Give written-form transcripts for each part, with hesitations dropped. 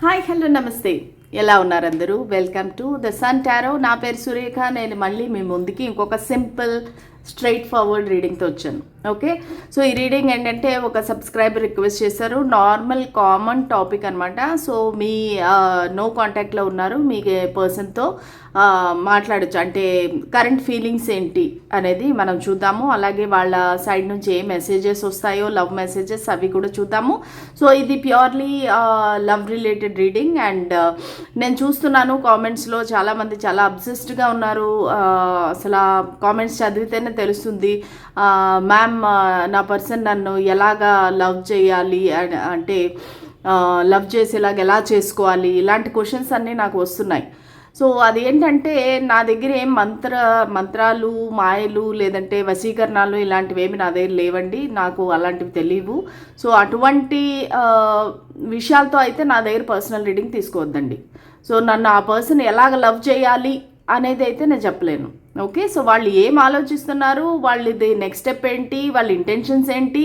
Hi hello నమస్తే, ఎలా ఉన్నారు అందరూ? Welcome to the sun tarot. నా పేరు సురేఖ. నేను మళ్ళీ మీ ముందుకి ఇంకొక సింపుల్ స్ట్రైట్ ఫార్వర్డ్ రీడింగ్తో వచ్చాను. ఓకే, సో ఈ రీడింగ్ ఏంటంటే ఒక సబ్స్క్రైబర్ రిక్వెస్ట్ చేశారు. నార్మల్ కామన్ టాపిక్ అనమాట. సో మీ నో కాంటాక్ట్లో ఉన్నారు, మీ పర్సన్తో మాట్లాడచ్చు. అంటే కరెంట్ ఫీలింగ్స్ ఏంటి అనేది మనం చూద్దాము. అలాగే వాళ్ళ సైడ్ నుంచి ఏ మెసేజెస్ వస్తాయో, లవ్ మెసేజెస్, అవి కూడా చూద్దాము. సో ఇది purely love related reading. And నేను చూస్తున్నాను కామెంట్స్లో చాలామంది చాలా అబ్సెస్డ్గా ఉన్నారు. అసలు కామెంట్స్ చదివితేనే తెలుస్తుంది, మ్యామ్ నా పర్సన్ నన్ను ఎలాగా లవ్ చేయాలి, అంటే లవ్ చేసేలాగా ఎలా చేసుకోవాలి, ఇలాంటి క్వశ్చన్స్ అన్నీ నాకు వస్తున్నాయి. సో అదేంటంటే నా దగ్గర ఏం మంత్రాలు, మాయలు, లేదంటే వశీకరణాలు ఇలాంటివి ఏమి నా దగ్గర లేవండి. నాకు అలాంటివి తెలియవు. సో అటువంటి విషయాలతో అయితే నా దగ్గర పర్సనల్ రీడింగ్ తీసుకోవద్దండి. సో నన్ను ఆ పర్సన్ ఎలాగ లవ్ చేయాలి అనేది అయితే నేను చెప్పలేను. ఓకే, సో వాళ్ళు ఏం ఆలోచిస్తున్నారు, వాళ్ళది నెక్స్ట్ స్టెప్ ఏంటి, వాళ్ళ ఇంటెన్షన్స్ ఏంటి,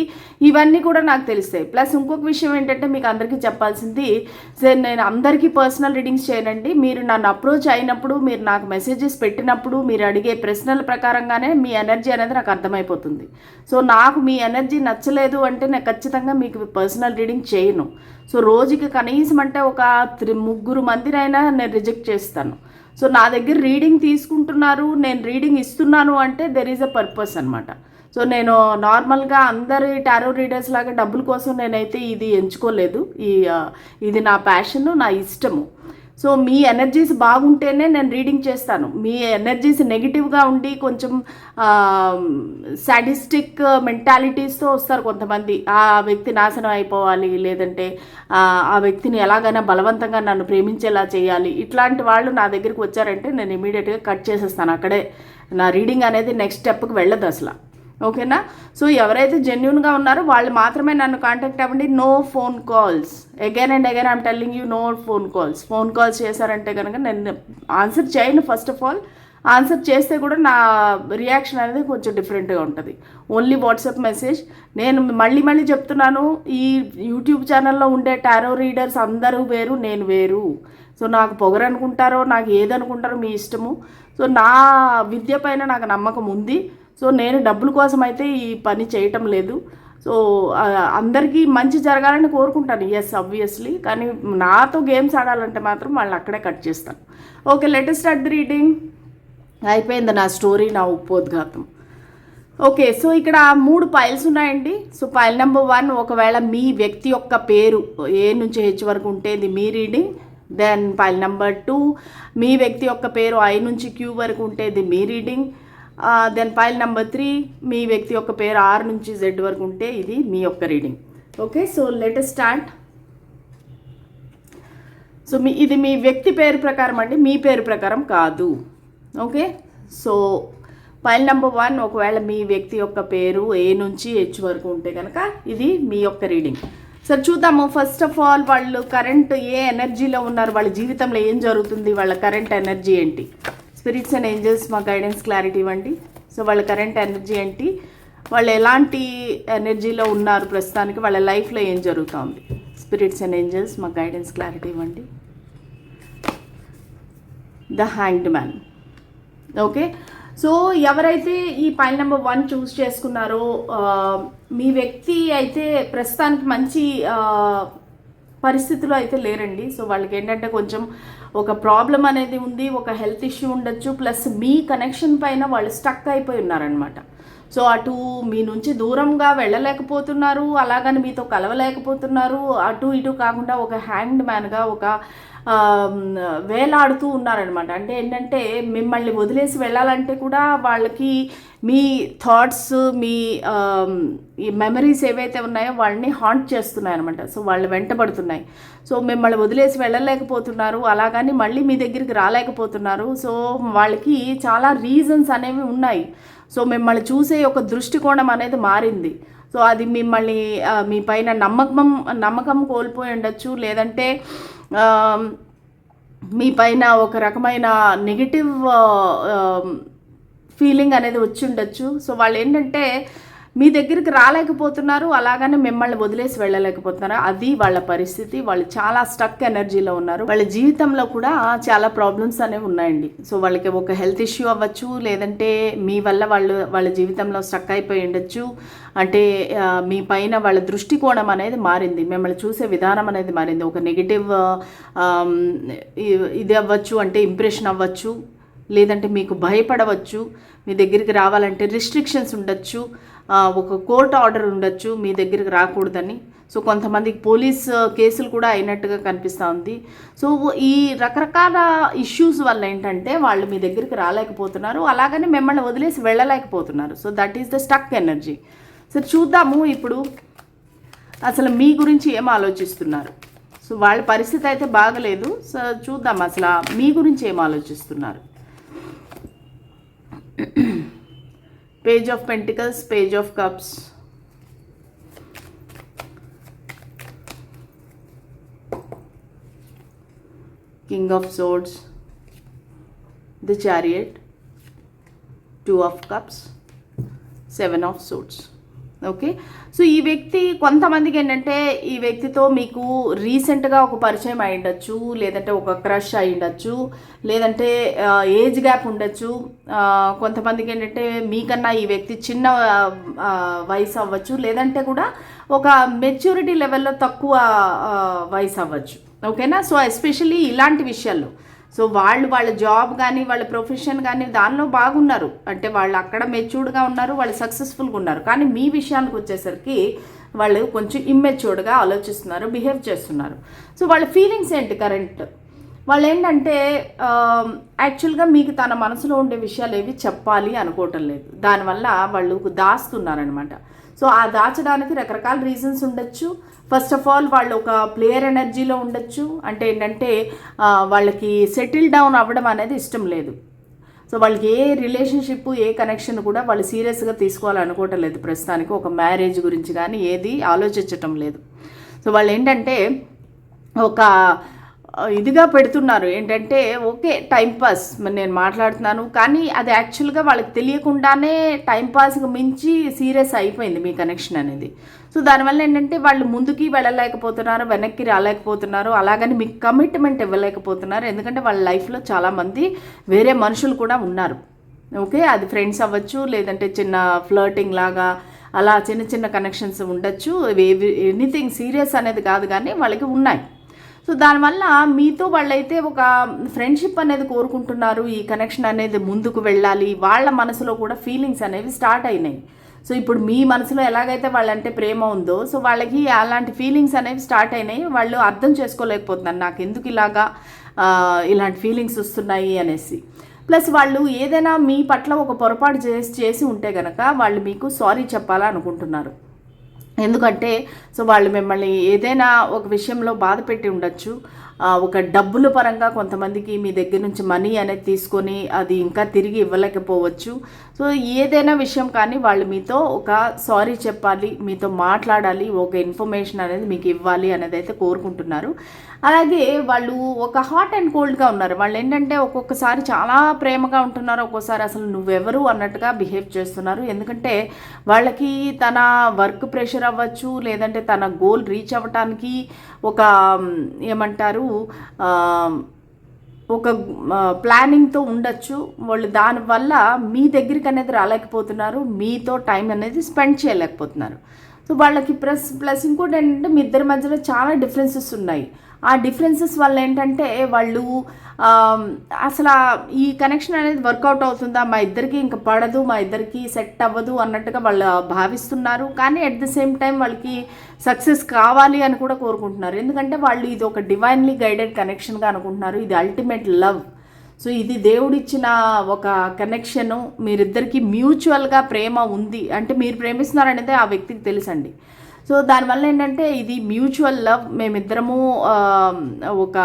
ఇవన్నీ కూడా నాకు తెలుస్తాయి. ప్లస్ ఇంకొక విషయం ఏంటంటే మీకు అందరికీ చెప్పాల్సింది, సార్ నేను అందరికీ పర్సనల్ రీడింగ్స్ చేయనండి. మీరు నన్ను అప్రోచ్ అయినప్పుడు, మీరు నాకు మెసేజెస్ పెట్టినప్పుడు, మీరు అడిగే ప్రశ్నల ప్రకారంగానే మీ ఎనర్జీ అనేది నాకు అర్థమైపోతుంది. సో నాకు మీ ఎనర్జీ నచ్చలేదు అంటే నేను ఖచ్చితంగా మీకు పర్సనల్ రీడింగ్ చేయను. సో రోజుకి కనీసం అంటే ఒక 3 మందినైనా నేను రిజెక్ట్ చేస్తాను. సో నా దగ్గర రీడింగ్ తీసుకుంటున్నారు, నేను రీడింగ్ ఇస్తున్నాను అంటే దెర్ ఈజ్ అ పర్పస్ అనమాట. సో నేను నార్మల్గా అందరి టారో రీడర్స్ లాగా డబ్బుల కోసం నేనైతే ఇది ఎంచుకోలేదు. ఇది నా ప్యాషన్, నా ఇష్టము. సో మీ ఎనర్జీస్ బాగుంటేనే నేను రీడింగ్ చేస్తాను. మీ ఎనర్జీస్ నెగిటివ్గా ఉండి కొంచెం సాడిస్టిక్ మెంటాలిటీస్తో వస్తారు కొంతమంది. ఆ వ్యక్తి నాశనం అయిపోవాలి, లేదంటే ఆ వ్యక్తిని ఎలాగైనా బలవంతంగా నన్ను ప్రేమించేలా చేయాలి, ఇట్లాంటి వాళ్ళు నా దగ్గరికి వచ్చారంటే నేను ఇమీడియట్గా కట్ చేసేస్తాను. అక్కడే నా రీడింగ్ అనేది నెక్స్ట్ స్టెప్కి వెళ్ళదు అసలు. ఓకేనా? సో ఎవరైతే జెన్యున్గా ఉన్నారో వాళ్ళు మాత్రమే నన్ను కాంటాక్ట్ అవ్వండి. No phone calls. Again and again I'm telling you, no phone calls. Phone calls చేశారంటే కనుక నేను ఆన్సర్ చేయను. ఫస్ట్ ఆఫ్ ఆల్ ఆన్సర్ చేస్తే కూడా నా రియాక్షన్ అనేది కొంచెం డిఫరెంట్గా ఉంటుంది. Only WhatsApp message. నేను మళ్ళీ చెప్తున్నాను, ఈ యూట్యూబ్ ఛానల్లో ఉండే టారో రీడర్స్ అందరూ వేరు, నేను వేరు. సో నాకు పొగరు అనుకుంటారో, నాకు ఏదనుకుంటారో మీ ఇష్టము. సో నా విద్య పైన నాకు నమ్మకం ఉంది. సో నేను డబ్బుల కోసం అయితే ఈ పని చేయటం లేదు. సో అందరికీ మంచి జరగాలని కోరుకుంటాను, ఎస్ ఆబ్వియస్లీ. కానీ నాతో గేమ్స్ ఆడాలంటే మాత్రం వాళ్ళు అక్కడే కట్ చేస్తాను. Okay, let us start the reading. అయిపోయింది నా స్టోరీ, నా ఉపోద్ఘాతం. ఓకే, సో ఇక్కడ 3 పైల్స్ ఉన్నాయండి. సో పైల్ నెంబర్ 1, ఒకవేళ మీ వ్యక్తి యొక్క పేరు ఏ నుంచి హెచ్ వరకు ఉంటే ఇది మీ రీడింగ్. దెన్ పైల్ నెంబర్ 2, మీ వ్యక్తి యొక్క పేరు ఐ నుంచి క్యూ వరకు ఉంటే ఇది మీ రీడింగ్. దెన్ పైల్ నెంబర్ 3, మీ వ్యక్తి యొక్క పేరు ఆర్ నుంచి జెడ్ వరకు ఉంటే ఇది మీ యొక్క reading. Okay, so let us start. So ఇది మీ వ్యక్తి పేరు ప్రకారం అండి, మీ పేరు ప్రకారం కాదు. ఓకే, సో పైల్ నెంబర్ 1, ఒకవేళ మీ వ్యక్తి యొక్క పేరు ఏ నుంచి హెచ్ వరకు ఉంటే కనుక ఇది మీ యొక్క రీడింగ్. సరే చూద్దాము. ఫస్ట్ ఆఫ్ ఆల్ వాళ్ళు కరెంట్ ఏ ఎనర్జీలో ఉన్నారు, వాళ్ళ జీవితంలో ఏం జరుగుతుంది, వాళ్ళ కరెంట్ ఎనర్జీ ఏంటి. స్పిరిట్స్ అండ్ ఏంజల్స్ మా గైడెన్స్ క్లారిటీ ఇవ్వండి. సో వాళ్ళ కరెంట్ ఎనర్జీ ఏంటి, వాళ్ళు ఎలాంటి ఎనర్జీలో ఉన్నారు ప్రస్తుతానికి, వాళ్ళ లైఫ్లో ఏం జరుగుతుంది. స్పిరిట్స్ అండ్ ఏంజల్స్ మా గైడెన్స్ క్లారిటీ ఇవ్వండి. The hanged man. Okay, so ఎవరైతే ఈ పైల్ నెంబర్ 1 చూస్ చేసుకున్నారో మీ వ్యక్తి అయితే ప్రస్తుతానికి మంచి పరిస్థితిలో అయితే లేరండి. సో వాళ్ళకి ఏంటంటే కొంచెం ఒక ప్రాబ్లం అనేది ఉంది, ఒక హెల్త్ ఇష్యూ ఉండొచ్చు. ప్లస్ మీ కనెక్షన్ పైన వాళ్ళు స్టక్ అయిపోయి ఉన్నారనమాట. సో అటు మీ నుంచి దూరంగా వెళ్ళలేకపోతున్నారు, అలాగని మీతో కలవలేకపోతున్నారు. అటు ఇటు కాకుండా ఒక హ్యాంగ్డ్ మ్యాన్గా ఒక వేలాడుతూ ఉన్నారనమాట. అంటే ఏంటంటే మిమ్మల్ని వదిలేసి వెళ్ళాలంటే కూడా వాళ్ళకి మీ థాట్స్, మీ ఈ మెమరీస్ ఏవైతే ఉన్నాయో వాళ్ళని హాంట్ చేస్తున్నాయి అనమాట. సో వాళ్ళు వెంటబడుతున్నాయి. సో మిమ్మల్ని వదిలేసి వెళ్ళలేకపోతున్నారు, అలాగని మళ్ళీ మీ దగ్గరికి రాలేకపోతున్నారు. సో వాళ్ళకి చాలా రీజన్స్ అనేవి ఉన్నాయి. సో మిమ్మల్ని చూసే ఒక దృష్టికోణం అనేది మారింది. సో అది మిమ్మల్ని మీ పైన నమ్మకం కోల్పోయి ఉండొచ్చు, లేదంటే మీ పైన ఒక రకమైన నెగిటివ్ ఫీలింగ్ అనేది వచ్చి ఉండొచ్చు. సో వాళ్ళు ఏంటంటే మీ దగ్గరికి రాలేకపోతున్నారు, అలాగని మిమ్మల్ని వదిలేసి వెళ్ళలేకపోతున్నారు. అది వాళ్ళ పరిస్థితి. వాళ్ళు చాలా స్టక్ ఎనర్జీలో ఉన్నారు. వాళ్ళ జీవితంలో కూడా చాలా ప్రాబ్లమ్స్ అనేవి ఉన్నాయండి. సో వాళ్ళకి ఒక హెల్త్ ఇష్యూ అవ్వచ్చు, లేదంటే మీ వల్ల వాళ్ళ జీవితంలో స్టక్ అయిపోయి ఉండొచ్చు. అంటే మీ పైన వాళ్ళ దృష్టికోణం అనేది మారింది, మిమ్మల్ని చూసే విధానం అనేది మారింది. ఒక నెగిటివ్ ఇది అవ్వచ్చు, అంటే ఇంప్రెషన్ అవ్వచ్చు, లేదంటే మీకు భయపడవచ్చు. మీ దగ్గరికి రావాలంటే రిస్ట్రిక్షన్స్ ఉండొచ్చు, ఒక కోర్ట్ ఆర్డర్ ఉండొచ్చు మీ దగ్గరికి రాకూడదని. సో కొంతమందికి పోలీస్ కేసులు కూడా అయినట్టుగా కనిపిస్తూ ఉంది. సో ఈ రకరకాల ఇష్యూస్ వల్ల ఏంటంటే వాళ్ళు మీ దగ్గరికి రాలేకపోతున్నారు, అలాగని మిమ్మల్ని వదిలేసి వెళ్ళలేకపోతున్నారు. So that is the stuck energy. So చూద్దాము ఇప్పుడు అసలు మీ గురించి ఏం ఆలోచిస్తున్నారు. సో వాళ్ళ పరిస్థితి అయితే బాగలేదు. సో చూద్దాం అసలు మీ గురించి ఏం ఆలోచిస్తున్నారు. Page of Pentacles, Page of Cups, King of Swords, the Chariot, Two of Cups, Seven of Swords. Okay, so ఈ వ్యక్తి కొంతమందికి ఏంటంటే ఈ వ్యక్తితో మీకు రీసెంట్గా ఒక పరిచయం అయి ఉండొచ్చు, లేదంటే ఒక క్రష్ అయి ఉండొచ్చు, లేదంటే ఏజ్ గ్యాప్ ఉండొచ్చు. కొంతమందికి ఏంటంటే మీకన్నా ఈ వ్యక్తి చిన్న వయసు అవ్వచ్చు, లేదంటే కూడా ఒక మెచ్యూరిటీ లెవెల్లో తక్కువ వయసు అవ్వచ్చు. ఓకేనా, సో ఎస్పెషల్లీ ఇలాంటి విషయాల్లో సో వాళ్ళ జాబ్ కానీ వాళ్ళ ప్రొఫెషన్ కానీ దానిలో బాగున్నారు, అంటే వాళ్ళు అక్కడ మెచ్యూర్డ్గా ఉన్నారు, వాళ్ళు సక్సెస్ఫుల్గా ఉన్నారు. కానీ మీ విషయానికి వచ్చేసరికి వాళ్ళు కొంచెం ఇమ్మెచ్యూర్డ్గా ఆలోచిస్తున్నారు, బిహేవ్ చేస్తున్నారు. సో వాళ్ళ ఫీలింగ్స్ ఏంటి కరెంట్? వాళ్ళు ఏంటంటే యాక్చువల్గా మీకు తన మనసులో ఉండే విషయాలు ఏవి చెప్పాలి అనుకోవటం లేదు, దానివల్ల వాళ్ళు దాస్తున్నారనమాట. సో ఆ దాచడానికి రకరకాల రీజన్స్ ఉండొచ్చు. ఫస్ట్ ఆఫ్ ఆల్ వాళ్ళు ఒక ప్లేయర్ ఎనర్జీలో ఉండొచ్చు, అంటే ఏంటంటే వాళ్ళకి సెటిల్ డౌన్ అవ్వడం అనేది ఇష్టం లేదు. సో వాళ్ళకి ఏ రిలేషన్షిప్, ఏ కనెక్షన్ కూడా వాళ్ళు సీరియస్గా తీసుకోవాలనుకోవటం లేదు ప్రస్తుతానికి. ఒక మ్యారేజ్ గురించి కానీ ఏది ఆలోచించటం లేదు. సో వాళ్ళు ఏంటంటే ఒక ఇదిగా పెడుతున్నారు, ఏంటంటే ఓకే టైంపాస్ నేను మాట్లాడుతున్నాను, కానీ అది యాక్చువల్గా వాళ్ళకి తెలియకుండానే టైంపాస్కి మించి సీరియస్ అయిపోయింది మీ కనెక్షన్ అనేది. సో దానివల్ల ఏంటంటే వాళ్ళు ముందుకి వెళ్ళలేకపోతున్నారు, వెనక్కి రాలేకపోతున్నారు, అలాగని మీకు కమిట్మెంట్ ఇవ్వలేకపోతున్నారు. ఎందుకంటే వాళ్ళ లైఫ్లో చాలామంది వేరే మనుషులు కూడా ఉన్నారు. ఓకే, అది ఫ్రెండ్స్ అవ్వచ్చు, లేదంటే చిన్న ఫ్లర్టింగ్ లాగా అలా చిన్న చిన్న కనెక్షన్స్ ఉండొచ్చు. ఎనీథింగ్ సీరియస్ అనేది కాదు, కానీ వాళ్ళకి ఉన్నాయి. సో దానివల్ల మీతో వాళ్ళైతే ఒక ఫ్రెండ్షిప్ అనేది కోరుకుంటున్నారు, ఈ కనెక్షన్ అనేది ముందుకు వెళ్ళాలి. వాళ్ళ మనసులో కూడా ఫీలింగ్స్ అనేవి స్టార్ట్ అయినాయి. సో ఇప్పుడు మీ మనసులో ఎలాగైతే వాళ్ళంటే ప్రేమ ఉందో, సో వాళ్ళకి అలాంటి ఫీలింగ్స్ అనేవి స్టార్ట్ అయినాయి. వాళ్ళు అర్థం చేసుకోలేకపోతున్నారు, నాకు ఎందుకు ఇలాంటి ఫీలింగ్స్ వస్తున్నాయి అనేసి. ప్లస్ వాళ్ళు ఏదైనా మీ పట్ల ఒక పొరపాటు చేసి ఉంటే కనుక వాళ్ళు మీకు సారీ చెప్పాలా అనుకుంటున్నారు. ఎందుకంటే సో వాళ్ళు మిమ్మల్ని ఏదైనా ఒక విషయంలో బాధ పెట్టి ఉండొచ్చు. ఒక డబ్బుల పరంగా కొంతమందికి మీ దగ్గర నుంచి మనీ అనేది తీసుకొని అది ఇంకా తిరిగి ఇవ్వలేకపోవచ్చు. సో ఏదైనా విషయం కానీ వాళ్ళు మీతో ఒక సారీ చెప్పాలి, మీతో మాట్లాడాలి, ఒక ఇన్ఫర్మేషన్ అనేది మీకు ఇవ్వాలి అనేది అయితే కోరుకుంటున్నారు. అలాగే వాళ్ళు ఒక హాట్ అండ్ కోల్డ్గా ఉన్నారు. వాళ్ళు ఏంటంటే ఒక్కొక్కసారి చాలా ప్రేమగా ఉంటున్నారు, ఒక్కోసారి అసలు నువ్వెవరు అన్నట్టుగా బిహేవ్ చేస్తున్నారు. ఎందుకంటే వాళ్ళకి తన వర్క్ ప్రెషర్ అవ్వచ్చు, లేదంటే తన గోల్ రీచ్ అవ్వటానికి ఒక ఏమంటారు ఒక ప్లానింగ్తో ఉండొచ్చు. వాళ్ళు దానివల్ల మీ దగ్గరికి అనేది రాలేకపోతున్నారు, మీతో టైం అనేది స్పెండ్ చేయలేకపోతున్నారు. సో వాళ్ళకి ప్లస్ ఇంకోటి ఏంటంటే మీ ఇద్దరి మధ్యలో చాలా డిఫరెన్సెస్ ఉన్నాయి. ఆ డిఫరెన్సెస్ వల్ల ఏంటంటే వాళ్ళు అసలు ఈ కనెక్షన్ అనేది వర్కౌట్ అవుతుందా, మా ఇద్దరికి ఇంకా పడదు, మా ఇద్దరికి సెట్ అవ్వదు అన్నట్టుగా వాళ్ళు భావిస్తున్నారు. కానీ అట్ ది సేమ్ టైం వాళ్ళకి సక్సెస్ కావాలి అని కూడా కోరుకుంటున్నారు. ఎందుకంటే వాళ్ళు ఇది ఒక డివైన్లీ గైడెడ్ కనెక్షన్గా అనుకుంటున్నారు, ఇది అల్టిమేట్ లవ్. సో ఇది దేవుడిచ్చిన ఒక కనెక్షను, మీరిద్దరికి మ్యూచువల్గా ప్రేమ ఉంది, అంటే మీరు ప్రేమిస్తున్నారనేది ఆ వ్యక్తికి తెలుసండి. సో దానివల్ల ఏంటంటే ఇది మ్యూచువల్ లవ్. మేమిద్దరము ఒక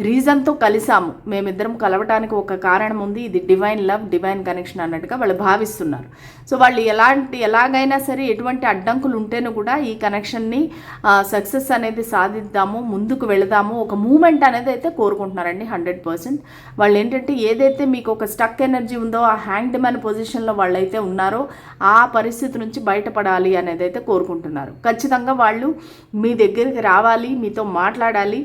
రీజన్తో కలిసాము, మేమిద్దరం కలవటానికి ఒక కారణం ఉంది, ఇది డివైన్ లవ్, డివైన్ కనెక్షన్ అన్నట్టుగా వాళ్ళు భావిస్తున్నారు. సో వాళ్ళు ఎలాగైనా సరే ఎటువంటి అడ్డంకులు ఉంటేనూ కూడా ఈ కనెక్షన్ని సక్సెస్ అనేది సాధిద్దాము, ముందుకు వెళదాము, ఒక మూమెంట్ అనేది అయితే కోరుకుంటున్నారండి 100%. వాళ్ళు ఏంటంటే ఏదైతే మీకు ఒక స్టక్ ఎనర్జీ ఉందో, ఆ హ్యాంగ్డ్ మ్యాన్ పొజిషన్లో వాళ్ళైతే ఉన్నారో ఆ పరిస్థితి నుంచి బయటపడాలి అనేది అయితే కోరుకుంటున్నారు. ఖచ్చితంగా వాళ్ళు మీ దగ్గరికి రావాలి, మీతో మాట్లాడాలి,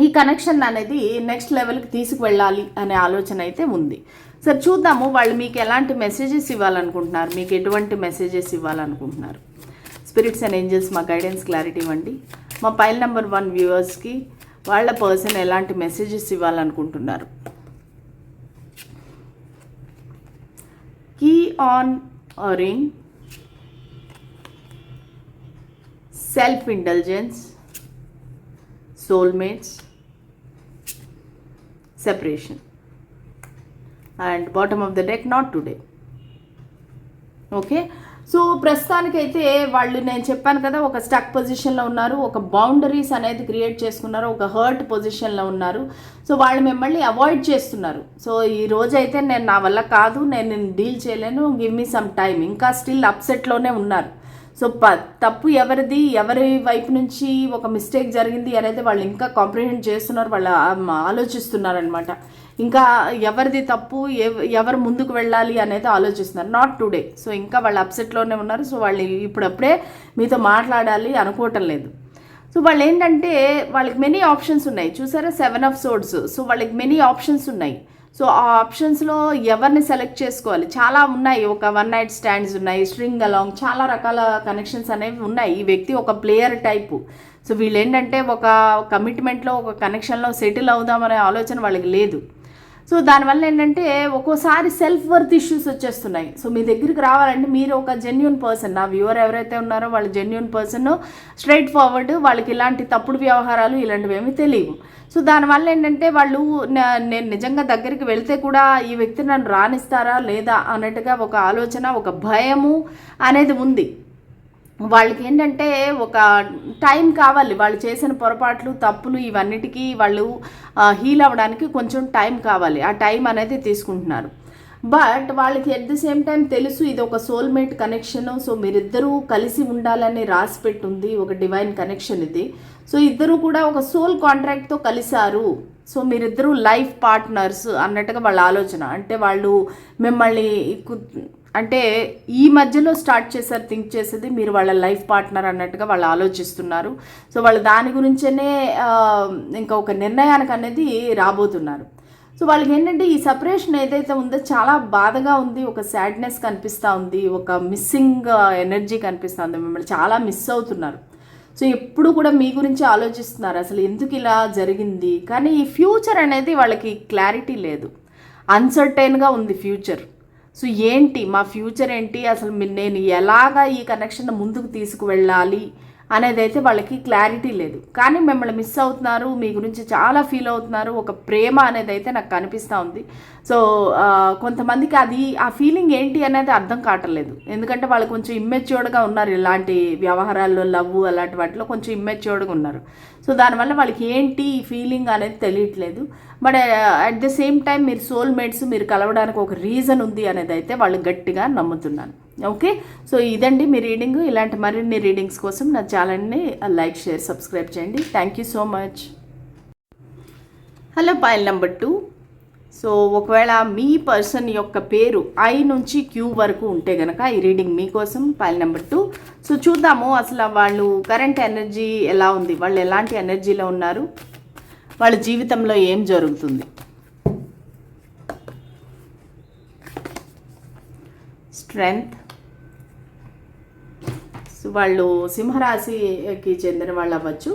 ఈ కనెక్షన్ అనేది నెక్స్ట్ లెవెల్కి తీసుకువెళ్ళాలి అనే ఆలోచన అయితే ఉంది. సరే చూద్దాము వాళ్ళు మీకు ఎలాంటి మెసేజెస్ ఇవ్వాలనుకుంటున్నారు, మీకు ఎటువంటి మెసేజెస్ ఇవ్వాలనుకుంటున్నారు. స్పిరిట్స్ అండ్ ఏంజల్స్ మా గైడెన్స్ క్లారిటీ ఇవ్వండి. మా పైల్ నెంబర్ 1 వ్యూవర్స్కి వాళ్ళ పర్సన్ ఎలాంటి మెసేజెస్ ఇవ్వాలనుకుంటున్నారు. Key on ring, self intelligence, soulmates, separation and bottom of the deck not today. Okay, so ప్రస్తుతానికైతే వాళ్ళు నేను చెప్పాను కదా ఒక స్టక్ పొజిషన్లో ఉన్నారు, ఒక బౌండరీస్ అనేది క్రియేట్ చేసుకున్నారు, ఒక హర్ట్ పొజిషన్లో ఉన్నారు. సో వాళ్ళు మిమ్మల్ని అవాయిడ్ చేస్తున్నారు. సో ఈ రోజైతే నేను నా వల్ల కాదు, నేను డీల్ చేయలేను, గివ్ మీ సమ్ టైం, ఇంకా స్టిల్ అప్సెట్లోనే ఉన్నారు. సో తప్పు ఎవరిది, ఎవరి వైపు నుంచి ఒక మిస్టేక్ జరిగింది అనేది వాళ్ళు ఇంకా కాంప్రిహెండ్ చేస్తున్నారు, వాళ్ళు ఆలోచిస్తున్నారు అనమాట. ఇంకా ఎవరిది తప్పు, ఎవరు ముందుకు వెళ్ళాలి అనేది ఆలోచిస్తున్నారు, నాట్ టుడే. సో ఇంకా వాళ్ళు అప్సెట్లోనే ఉన్నారు. సో వాళ్ళు ఇప్పుడప్పుడే మీతో మాట్లాడాలి అనుకోవటం లేదు. సో వాళ్ళు ఏంటంటే వాళ్ళకి మెనీ ఆప్షన్స్ ఉన్నాయి, చూసారా 7 ఆఫ్ సోర్డ్స్. సో వాళ్ళకి మెనీ ఆప్షన్స్ ఉన్నాయి. సో ఆ ఆప్షన్స్లో ఎవరిని సెలెక్ట్ చేసుకోవాలి, చాలా ఉన్నాయి. ఒక 1 నైట్ స్టాండ్స్ ఉన్నాయి, స్ట్రింగ్ అలాంగ్, చాలా రకాల కనెక్షన్స్ అనేవి ఉన్నాయి. ఈ వ్యక్తి ఒక ప్లేయర్ టైపు. సో వీళ్ళు ఏంటంటే ఒక కమిట్మెంట్లో, ఒక కనెక్షన్లో సెటిల్ అవుదామనే ఆలోచన వాళ్ళకి లేదు. సో దానివల్ల ఏంటంటే ఒక్కోసారి సెల్ఫ్ వర్త్ ఇష్యూస్ వచ్చేస్తున్నాయి. సో మీ దగ్గరికి రావాలంటే మీరు ఒక జెన్యూన్ పర్సన్, నా వ్యూవర్ ఎవరైతే ఉన్నారో వాళ్ళు జెన్యూన్ పర్సన్, స్ట్రైట్ ఫార్వర్డ్, వాళ్ళకి ఇలాంటి తప్పుడు వ్యవహారాలు ఇలాంటివి ఏమీ తెలియవు. సో దానివల్ల ఏంటంటే వాళ్ళు నేను నిజంగా దగ్గరికి వెళ్తే కూడా ఈ వ్యక్తి నన్ను రాణిస్తారా లేదా అన్నట్టుగా ఒక ఆలోచన, ఒక భయము అనేది ఉంది. వాళ్ళకి ఏంటంటే ఒక టైం కావాలి, వాళ్ళు చేసిన పొరపాట్లు, తప్పులు ఇవన్నిటికీ వాళ్ళు హీల్ అవ్వడానికి కొంచెం టైం కావాలి. ఆ టైం అనేది తీసుకుంటున్నారు. బట్ వాళ్ళకి ఎట్ ది సేమ్ టైం తెలుసు ఇది ఒక సోల్మేట్ కనెక్షన్. సో మీరిద్దరూ కలిసి ఉండాలని రాసి పెట్టుంది, ఒక డివైన్ కనెక్షన్ ఇది. సో ఇద్దరు కూడా ఒక సోల్ కాంట్రాక్ట్తో కలిశారు. సో మీరిద్దరూ లైఫ్ పార్ట్నర్స్ అన్నట్టుగా వాళ్ళ ఆలోచన. అంటే వాళ్ళు మిమ్మల్ని అంటే ఈ మధ్యలో స్టార్ట్ చేశారు థింక్ చేసేది, మీరు వాళ్ళ లైఫ్ పార్ట్నర్ అన్నట్టుగా వాళ్ళు ఆలోచిస్తున్నారు. సో వాళ్ళు దాని గురించనే ఇంకా ఒక నిర్ణయానికి అనేది రాబోతున్నారు. సో వాళ్ళకి ఏంటంటే ఈ సపరేషన్ ఏదైతే ఉందో చాలా బాధగా ఉంది, ఒక సాడ్నెస్ కనిపిస్తూ ఉంది, ఒక మిస్సింగ్ ఎనర్జీ కనిపిస్తూ ఉంది, మిమ్మల్ని చాలా మిస్ అవుతున్నారు. సో ఎప్పుడు కూడా మీ గురించి ఆలోచిస్తున్నారు, అసలు ఎందుకు ఇలా జరిగింది. కానీ ఈ ఫ్యూచర్ అనేది వాళ్ళకి క్లారిటీ లేదు, అన్సర్టైన్గా ఉంది ఫ్యూచర్. సో ఏంటి మా ఫ్యూచర్ ఏంటి, అసలు నేను ఎలాగా ఈ కనెక్షన్ ముందుకు తీసుకువెళ్ళాలి అనేది అయితే వాళ్ళకి క్లారిటీ లేదు. కానీ మిమ్మల్ని మిస్ అవుతున్నారు, మీ గురించి చాలా ఫీల్ అవుతున్నారు, ఒక ప్రేమ అనేది అయితే నాకు కనిపిస్తూ ఉంది. సో కొంతమందికి అది ఆ ఫీలింగ్ ఏంటి అనేది అర్థం కావట్లేదు. ఎందుకంటే వాళ్ళు కొంచెం ఇమ్మెచ్యూర్డ్గా ఉన్నారు, ఇలాంటి వ్యవహారాల్లో లవ్ అలాంటి వాటిలో కొంచెం ఇమ్మెచ్యూర్డ్గా ఉన్నారు. సో దానివల్ల వాళ్ళకి ఏంటి ఈ ఫీలింగ్ అనేది తెలియట్లేదు. But at the same time మీరు సోల్మేట్స్, మీరు కలవడానికి ఒక రీజన్ ఉంది అనేది అయితే వాళ్ళు గట్టిగా నమ్ముతున్నాను. ఓకే, సో ఇదండి మీ రీడింగ్. ఇలాంటి మరిన్ని రీడింగ్స్ కోసం నా ఛానల్ని లైక్, షేర్, సబ్స్క్రైబ్ చేయండి. Thank you so much. Hello, pile number 2. So ఒకవేళ మీ పర్సన్ యొక్క పేరు ఐ నుంచి క్యూ వరకు ఉంటే కనుక ఈ రీడింగ్ మీకోసం, పైల్ నెంబర్ 2. సో చూద్దాము అసలు వాళ్ళు కరెంట్ ఎనర్జీ ఎలా ఉంది, వాళ్ళు ఎలాంటి ఎనర్జీలో ఉన్నారు, వాళ్ళ జీవితంలో ఏం జరుగుతుంది. స్ట్రెంగ్త్. సో వాళ్ళు సింహరాశికి చెందిన వాళ్ళు అవ్వచ్చు.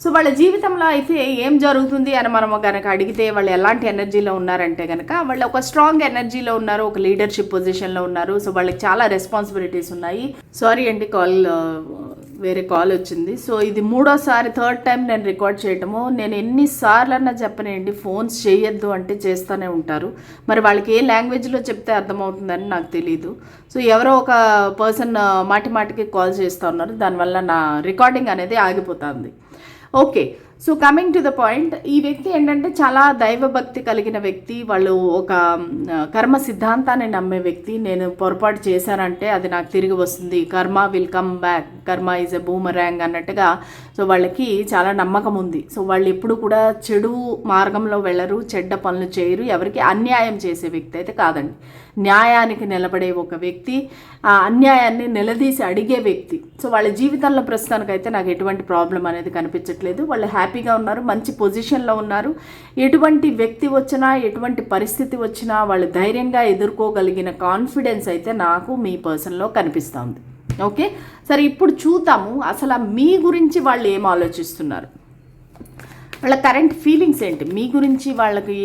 సో వాళ్ళ జీవితంలో అయితే ఏం జరుగుతుంది అని మనం కనుక అడిగితే వాళ్ళు ఎలాంటి ఎనర్జీలో ఉన్నారంటే కనుక వాళ్ళు ఒక స్ట్రాంగ్ ఎనర్జీలో ఉన్నారు, ఒక లీడర్షిప్ పొజిషన్లో ఉన్నారు. సో వాళ్ళకి చాలా రెస్పాన్సిబిలిటీస్ ఉన్నాయి. సారీ అండి, కాల్ వేరే కాల్ వచ్చింది. సో ఇది మూడోసారి, థర్డ్ టైం నేను రికార్డ్ చేయటము. నేను ఎన్నిసార్లన్నా చెప్పనండి, ఫోన్స్ చేయొద్దు అంటే చేస్తూనే ఉంటారు. మరి వాళ్ళకి ఏ లాంగ్వేజ్లో చెప్తే అర్థమవుతుందని నాకు తెలియదు. సో ఎవరో ఒక పర్సన్ మాటి మాటికి కాల్ చేస్తూ ఉన్నారు, దానివల్ల నా రికార్డింగ్ అనేది ఆగిపోతుంది. Okay, so coming to the point, ఈ వ్యక్తి ఏంటంటే చాలా దైవభక్తి కలిగిన వ్యక్తి. వాళ్ళు ఒక కర్మ సిద్ధాంతాన్ని నమ్మే వ్యక్తి. నేను పొరపాటు చేశానంటే అది నాకు తిరిగి వస్తుంది, కర్మ విల్ కమ్ బ్యాక్, కర్మ ఈజ్ ఎ బూమరాంగ్ అన్నట్టుగా. సో వాళ్ళకి చాలా నమ్మకం ఉంది. సో వాళ్ళు ఎప్పుడు కూడా చెడు మార్గంలో వెళ్ళరు, చెడ్డ పనులు చేయరు, ఎవరికి అన్యాయం చేసే వ్యక్తి అయితే కాదండి. న్యాయానికి నిలబడే ఒక వ్యక్తి, ఆ అన్యాయాన్ని నిలదీసి అడిగే వ్యక్తి. సో వాళ్ళ జీవితంలో ప్రస్తుతానికైతే నాకు ఎటువంటి ప్రాబ్లం అనేది కనిపించట్లేదు. వాళ్ళు హ్యాపీగా ఉన్నారు, మంచి పొజిషన్లో ఉన్నారు. ఎటువంటి వ్యక్తి వచ్చినా, ఎటువంటి పరిస్థితి వచ్చినా వాళ్ళు ధైర్యంగా ఎదుర్కోగలిగిన కాన్ఫిడెన్స్ అయితే నాకు మీ పర్సన్లో కనిపిస్తుంది. ఓకే, సరే ఇప్పుడు చూద్దాము అసలు మీ గురించి వాళ్ళు ఏం ఆలోచిస్తున్నారు, వాళ్ళ కరెంట్ ఫీలింగ్స్ ఏంటి, మీ గురించి వాళ్ళకి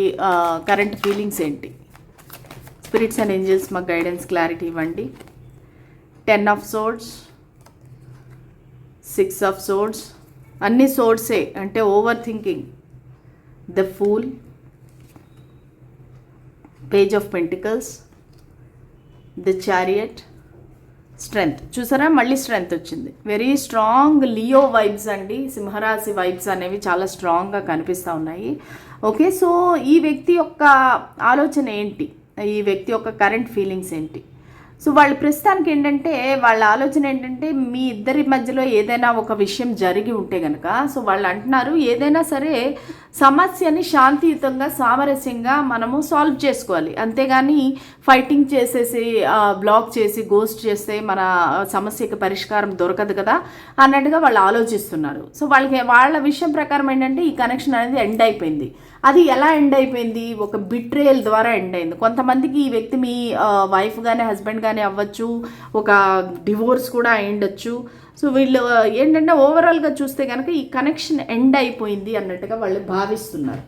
కరెంట్ ఫీలింగ్స్ ఏంటి. స్పిరిట్స్ అండ్ ఏంజల్స్ మాకు గైడెన్స్, క్లారిటీ ఇవ్వండి. 10 ఆఫ్ సోర్డ్స్, 6 ఆఫ్ సోర్డ్స్, అన్ని సోర్డ్సే అంటే over thinking, the fool, page of pentacles, the chariot, strength. చూసారా, మళ్ళీ స్ట్రెంగ్త్ వచ్చింది. వెరీ స్ట్రాంగ్ లియో వైబ్స్ అండి, సింహరాశి వైబ్స్ అనేవి చాలా స్ట్రాంగ్గా కనిపిస్తూ ఉన్నాయి. ఓకే, సో ఈ వ్యక్తి యొక్క ఆలోచన ఏంటి, ఈ వ్యక్తి యొక్క కరెంట్ ఫీలింగ్స్ ఏంటి. సో వాళ్ళు ప్రస్తుతానికి ఏంటంటే వాళ్ళ ఆలోచన ఏంటంటే మీ ఇద్దరి మధ్యలో ఏదైనా ఒక విషయం జరిగి ఉంటే కనుక, సో వాళ్ళు అంటున్నారు ఏదైనా సరే సమస్యని శాంతియుతంగా, సామరస్యంగా మనము సాల్వ్ చేసుకోవాలి, అంతేగాని ఫైటింగ్ చేసేసి బ్లాక్ చేసి గోస్ట్ చేస్తే మన సమస్యకి పరిష్కారం దొరకదు కదా అన్నట్టుగా వాళ్ళు ఆలోచిస్తున్నారు. సో వాళ్ళ విషయం ప్రకారం ఏంటంటే ఈ కనెక్షన్ అనేది ఎండ్ అయిపోయింది. అది ఎలా ఎండ్ అయిపోయింది, ఒక బిట్రేయల్ ద్వారా ఎండ్ అయింది. కొంతమందికి ఈ వ్యక్తి మీ వైఫ్ కానీ హస్బెండ్ కానీ అవ్వచ్చు, ఒక డివోర్స్ కూడా అయ్యుండొచ్చు. సో వీళ్ళు ఏంటంటే ఓవరాల్గా చూస్తే కనుక ఈ కనెక్షన్ ఎండ్ అయిపోయింది అన్నట్టుగా వాళ్ళు భావిస్తున్నారు.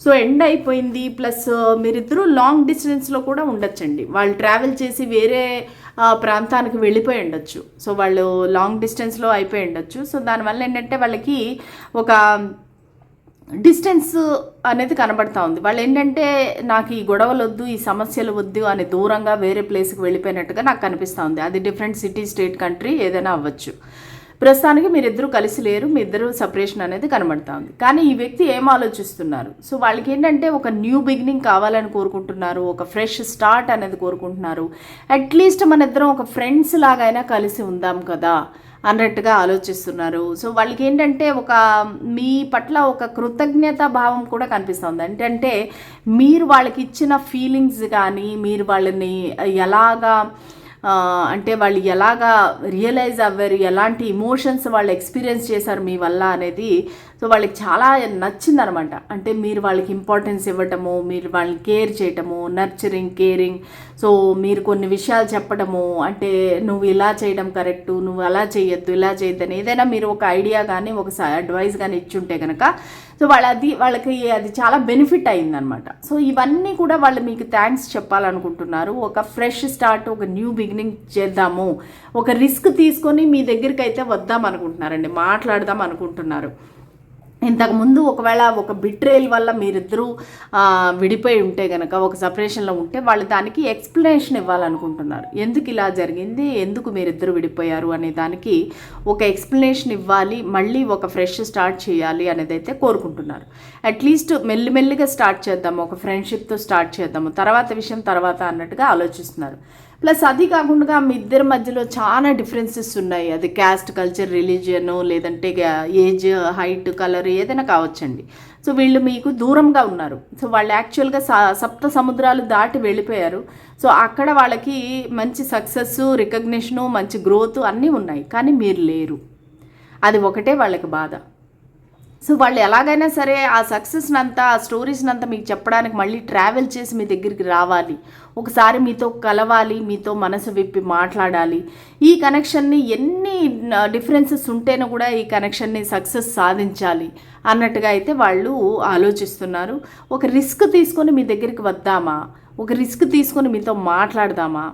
సో ఎండ్ అయిపోయింది, ప్లస్ మీరిద్దరూ లాంగ్ డిస్టెన్స్లో కూడా ఉండొచ్చండి. వాళ్ళు ట్రావెల్ చేసి వేరే ప్రాంతానికి వెళ్ళిపోయి ఉండొచ్చు. సో వాళ్ళు లాంగ్ డిస్టెన్స్లో అయిపోయి ఉండొచ్చు. సో దానివల్ల ఏంటంటే వాళ్ళకి ఒక డిస్టెన్స్ అనేది కనబడతా ఉంది. వాళ్ళు ఏంటంటే నాకు ఈ గొడవలు వద్దు, ఈ సమస్యలు వద్దు అని దూరంగా వేరే ప్లేస్కి వెళ్ళిపోయినట్టుగా నాకు కనిపిస్తూ ఉంది. అది డిఫరెంట్ సిటీ, స్టేట్, కంట్రీ ఏదైనా అవ్వచ్చు. ప్రస్తుతానికి మీరిద్దరూ కలిసి లేరు, మీ ఇద్దరు సపరేషన్ అనేది కనబడతా ఉంది. కానీ ఈ వ్యక్తి ఏం ఆలోచిస్తున్నారు, సో వాళ్ళకి ఏంటంటే ఒక న్యూ బిగినింగ్ కావాలని కోరుకుంటున్నారు, ఒక ఫ్రెష్ స్టార్ట్ అనేది కోరుకుంటున్నారు. అట్లీస్ట్ మన ఇద్దరం ఒక ఫ్రెండ్స్ లాగైనా కలిసి ఉందాం కదా అన్నట్టుగా ఆలోచిస్తున్నారు. సో వాళ్ళకి ఏంటంటే ఒక మీ పట్ల ఒక కృతజ్ఞత భావం కూడా కనిపిస్తుంది. ఏంటంటే మీరు వాళ్ళకి ఇచ్చిన ఫీలింగ్స్ కానీ, మీరు వాళ్ళని ఎలాగా అంటే వాళ్ళు ఎలాగా రియలైజ్ అవ్వారు, ఎలాంటి ఇమోషన్స్ వాళ్ళు ఎక్స్పీరియన్స్ చేశారు మీ వల్ల అనేది సో వాళ్ళకి చాలా నచ్చిందనమాట. అంటే మీరు వాళ్ళకి ఇంపార్టెన్స్ ఇవ్వటము, మీరు వాళ్ళని కేర్ చేయటము, నర్చరింగ్, కేరింగ్. సో మీరు కొన్ని విషయాలు చెప్పడము, అంటే నువ్వు ఇలా చేయడం కరెక్టు, నువ్వు అలా చేయొద్దు, ఇలా చేయొద్దని ఏదైనా మీరు ఒక ఐడియా కానీ ఒక అడ్వైస్ కానీ ఇచ్చుంటే కనుక సో వాళ్ళకి అది చాలా బెనిఫిట్ అయిందనమాట. సో ఇవన్నీ కూడా వాళ్ళు మీకు థ్యాంక్స్ చెప్పాలనుకుంటున్నారు. ఒక ఫ్రెష్ స్టార్ట్, ఒక న్యూ బిగినింగ్ చేద్దాము, ఒక రిస్క్ తీసుకొని మీ దగ్గరికి అయితే వద్దాం అనుకుంటున్నారండి, మాట్లాడదాం అనుకుంటున్నారు. ఇంతకుముందు ఒకవేళ ఒక బిట్రేల్ వల్ల మీరిద్దరూ విడిపోయి ఉంటే కనుక, ఒక సపరేషన్లో ఉంటే వాళ్ళు దానికి ఎక్స్ప్లెనేషన్ ఇవ్వాలనుకుంటున్నారు. ఎందుకు ఇలా జరిగింది, ఎందుకు మీరిద్దరూ విడిపోయారు అనే దానికి ఒక ఎక్స్ప్లెనేషన్ ఇవ్వాలి, మళ్ళీ ఒక ఫ్రెష్ స్టార్ట్ చేయాలి అనేది అయితే కోరుకుంటున్నారు. అట్లీస్ట్ మెల్లిమెల్లిగా స్టార్ట్ చేద్దాము, ఒక ఫ్రెండ్షిప్తో స్టార్ట్ చేద్దాము, తర్వాత విషయం తర్వాత అన్నట్టుగా ఆలోచిస్తున్నారు. ప్లస్ అది కాకుండా మీ ఇద్దరి మధ్యలో చాలా డిఫరెన్సెస్ ఉన్నాయి. అది క్యాస్ట్, కల్చర్, రిలీజియన్, లేదంటే ఏజ్, హైట్, కలర్ ఏదైనా కావచ్చండి. సో వీళ్ళు మీకు దూరంగా ఉన్నారు. సో వాళ్ళు యాక్చువల్గా సప్త సముద్రాలు దాటి వెళ్ళిపోయారు. సో అక్కడ వాళ్ళకి మంచి సక్సెస్, రికగ్నిషను, మంచి గ్రోత్ అన్నీ ఉన్నాయి, కానీ మీరు లేరు. అది ఒకటే వాళ్ళకి బాధ. సో వాళ్ళు ఎలాగైనా సరే ఆ సక్సెస్ని అంతా, ఆ స్టోరీస్ని అంతా మీకు చెప్పడానికి మళ్ళీ ట్రావెల్ చేసి మీ దగ్గరికి రావాలి, ఒకసారి మీతో కలవాలి, మీతో మనసు విప్పి మాట్లాడాలి. ఈ కనెక్షన్ని ఎన్ని డిఫరెన్సెస్ ఉంటేనో కూడా ఈ కనెక్షన్ని సక్సెస్ సాధించాలి అన్నట్టుగా అయితే వాళ్ళు ఆలోచిస్తున్నారు. ఒక రిస్క్ తీసుకొని మీ దగ్గరికి వద్దామా, ఒక రిస్క్ తీసుకొని మీతో మాట్లాడదామా,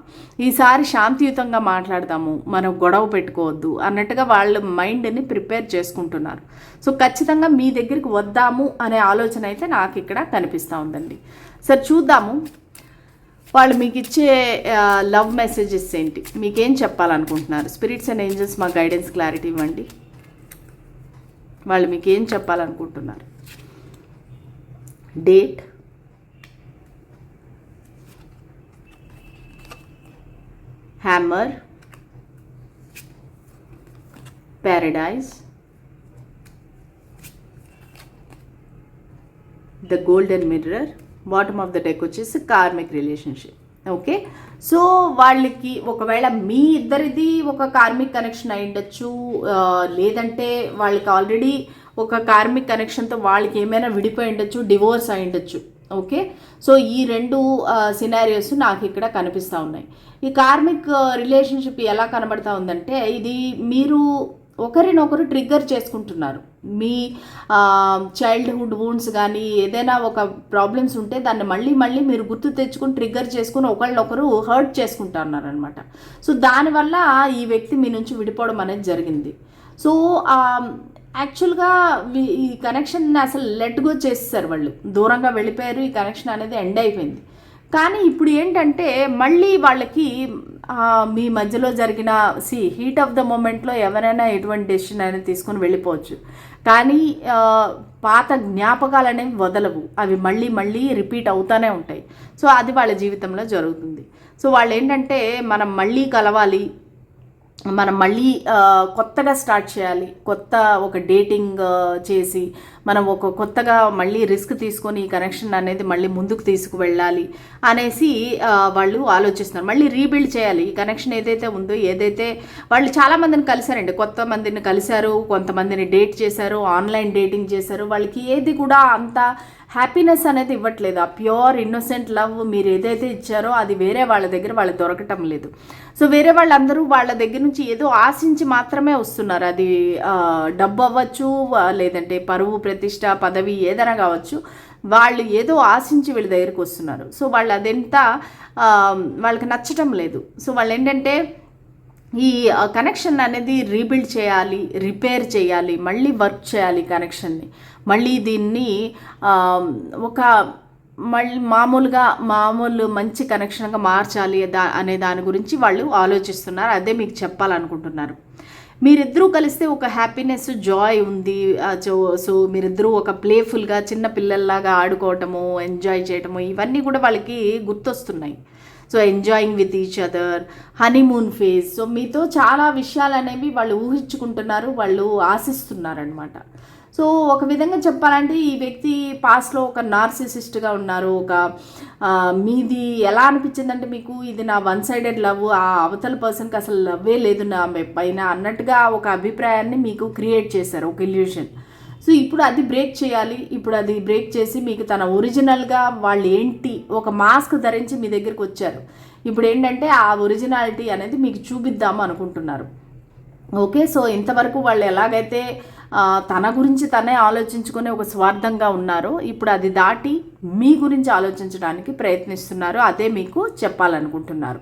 ఈసారి శాంతియుతంగా మాట్లాడదాము, మనం గొడవ పెట్టుకోవద్దు అన్నట్టుగా వాళ్ళ మైండ్ని ప్రిపేర్ చేసుకుంటున్నారు. సో ఖచ్చితంగా మీ దగ్గరికి వద్దాము అనే ఆలోచన అయితే నాకు ఇక్కడ కనిపిస్తూ ఉందండి. సరే చూద్దాము వాళ్ళు మీకు ఇచ్చే లవ్ మెసేజెస్ ఏంటి, మీకేం చెప్పాలనుకుంటున్నారు. స్పిరిట్స్ అండ్ ఏంజల్స్ మా గైడెన్స్ క్లారిటీ ఇవ్వండి. వాళ్ళు మీకు ఏం చెప్పాలనుకుంటున్నారు. Date, hammer, Paradise, the golden mirror, bottom of the deck వచ్చేసి కార్మిక్ రిలేషన్షిప్. ఓకే, సో వాళ్ళకి ఒకవేళ మీ ఇద్దరిది ఒక కార్మిక్ కనెక్షన్ అయి ఉండొచ్చు, లేదంటే వాళ్ళకి ఆల్రెడీ ఒక కార్మిక్ కనెక్షన్తో వాళ్ళకి ఏమైనా విడిపోయి ఉండొచ్చు, డివోర్స్ అయి ఉండొచ్చు. ఓకే, సో ఈ రెండు సినారియోస్ నాకు ఇక్కడ కనిపిస్తూ ఉన్నాయి. ఈ కార్మిక్ రిలేషన్షిప్ ఎలా కనబడతా ఉందంటే, ఇది మీరు ఒకరినొకరు ట్రిగ్గర్ చేసుకుంటున్నారు. మీ చైల్డ్హుడ్ వూండ్స్ కానీ ఏదైనా ఒక ప్రాబ్లమ్స్ ఉంటే దాన్ని మళ్ళీ మళ్ళీ మీరు గుర్తు తెచ్చుకుని ట్రిగ్గర్ చేసుకుని ఒకళ్ళొకరు హర్ట్ చేసుకుంటున్నారు అనమాట. సో దానివల్ల ఈ వ్యక్తి మీ నుంచి విడిపోవడం అనేది జరిగింది. సో యాక్చువల్గా ఈ కనెక్షన్ అసలు లెట్ గో చేసేసారు, వాళ్ళు దూరంగా వెళ్ళిపోయారు, ఈ కనెక్షన్ అనేది ఎండ్ అయిపోయింది. కానీ ఇప్పుడు ఏంటంటే మళ్ళీ వాళ్ళకి మీ మధ్యలో జరిగిన హీట్ ఆఫ్ ద మూమెంట్లో ఎవరైనా ఎటువంటి డెసిషన్ అనేది తీసుకొని వెళ్ళిపోవచ్చు, కానీ పాత జ్ఞాపకాలు అనేవి వదలవు, అవి మళ్ళీ మళ్ళీ రిపీట్ అవుతూనే ఉంటాయి. సో అది వాళ్ళ జీవితంలో జరుగుతుంది. సో వాళ్ళు ఏంటంటే మనం మళ్ళీ కలవాలి, మనం మళ్ళీ కొత్తగా స్టార్ట్ చేయాలి, కొత్త ఒక డేటింగ్ చేసి మనం ఒక కొత్తగా మళ్ళీ రిస్క్ తీసుకొని ఈ కనెక్షన్ అనేది మళ్ళీ ముందుకు తీసుకువెళ్ళాలి అనేసి వాళ్ళు ఆలోచిస్తున్నారు. మళ్ళీ రీబిల్డ్ చేయాలి ఈ కనెక్షన్ ఏదైతే ఉందో, ఏదైతే వాళ్ళు చాలామందిని కలిశారండి, కొత్త మందిని కలిశారు, కొంతమందిని డేట్ చేశారు, ఆన్లైన్ డేటింగ్ చేశారు. వాళ్ళకి ఏది కూడా అంత హ్యాపీనెస్ అనేది ఇవ్వట్లేదు. ఆ ప్యూర్ ఇన్నోసెంట్ లవ్ మీరు ఏదైతే ఇచ్చారో అది వేరే వాళ్ళ దగ్గర వాళ్ళు దొరకటం లేదు. సో వేరే వాళ్ళందరూ వాళ్ళ దగ్గర నుంచి ఏదో ఆశించి మాత్రమే వస్తున్నారు. అది డబ్బు అవ్వచ్చు, లేదంటే పరువు, ప్రతిష్ట, పదవి ఏదైనా కావచ్చు, వాళ్ళు ఏదో ఆశించి వీళ్ళ దగ్గరికి వస్తున్నారు. సో వాళ్ళు అదంతా వాళ్ళకి నచ్చటం లేదు. సో వాళ్ళు ఏంటంటే ఈ కనెక్షన్ అనేది రీబిల్డ్ చేయాలి, రిపేర్ చేయాలి, మళ్ళీ వర్క్ చేయాలి కనెక్షన్ని, మళ్ళీ దీన్ని ఒక మళ్ళీ మామూలు మంచి కనెక్షన్గా మార్చాలి అనే దాని గురించి వాళ్ళు ఆలోచిస్తున్నారు. అదే మీకు చెప్పాలనుకుంటున్నారు. మీరిద్దరూ కలిస్తే ఒక హ్యాపీనెస్, జాయ్ ఉంది. సో మీరిద్దరూ ఒక ప్లేఫుల్గా చిన్న పిల్లల్లాగా ఆడుకోవటము, ఎంజాయ్ చేయటము, ఇవన్నీ కూడా వాళ్ళకి గుర్తొస్తున్నాయి. So enjoying with each other, honeymoon phase. So మీతో చాలా విషయాలు అనేవి వాళ్ళు ఊహించుకుంటున్నారు, వాళ్ళు ఆశిస్తున్నారనమాట. సో ఒక విధంగా చెప్పాలంటే ఈ వ్యక్తి పాస్ట్లో ఒక నార్సిసిస్ట్గా ఉన్నారు. ఒక మీది ఎలా అనిపించిందంటే మీకు ఇది నా వన్ సైడెడ్ లవ్, ఆ అవతల పర్సన్కి అసలు లవ్వే లేదు నా పైన అన్నట్టుగా ఒక అభిప్రాయాన్ని మీకు క్రియేట్ చేశారు, ఒక ఇల్యూషన్. సో ఇప్పుడు అది బ్రేక్ చేయాలి. ఇప్పుడు అది బ్రేక్ చేసి మీకు తన ఒరిజినల్గా వాళ్ళు ఏంటి ఒక మాస్క్ ధరించి మీ దగ్గరికి వచ్చారు. ఇప్పుడు ఏంటంటే ఆ ఒరిజినాలిటీ అనేది మీకు చూపిద్దాము అనుకుంటున్నారు. ఓకే, సో ఇంతవరకు వాళ్ళు ఎలాగైతే తన గురించి తనే ఆలోచించుకుని ఒక స్వార్థంగా ఉన్నారో, ఇప్పుడు అది దాటి మీ గురించి ఆలోచించడానికి ప్రయత్నిస్తున్నారు. అదే మీకు చెప్పాలనుకుంటున్నారు.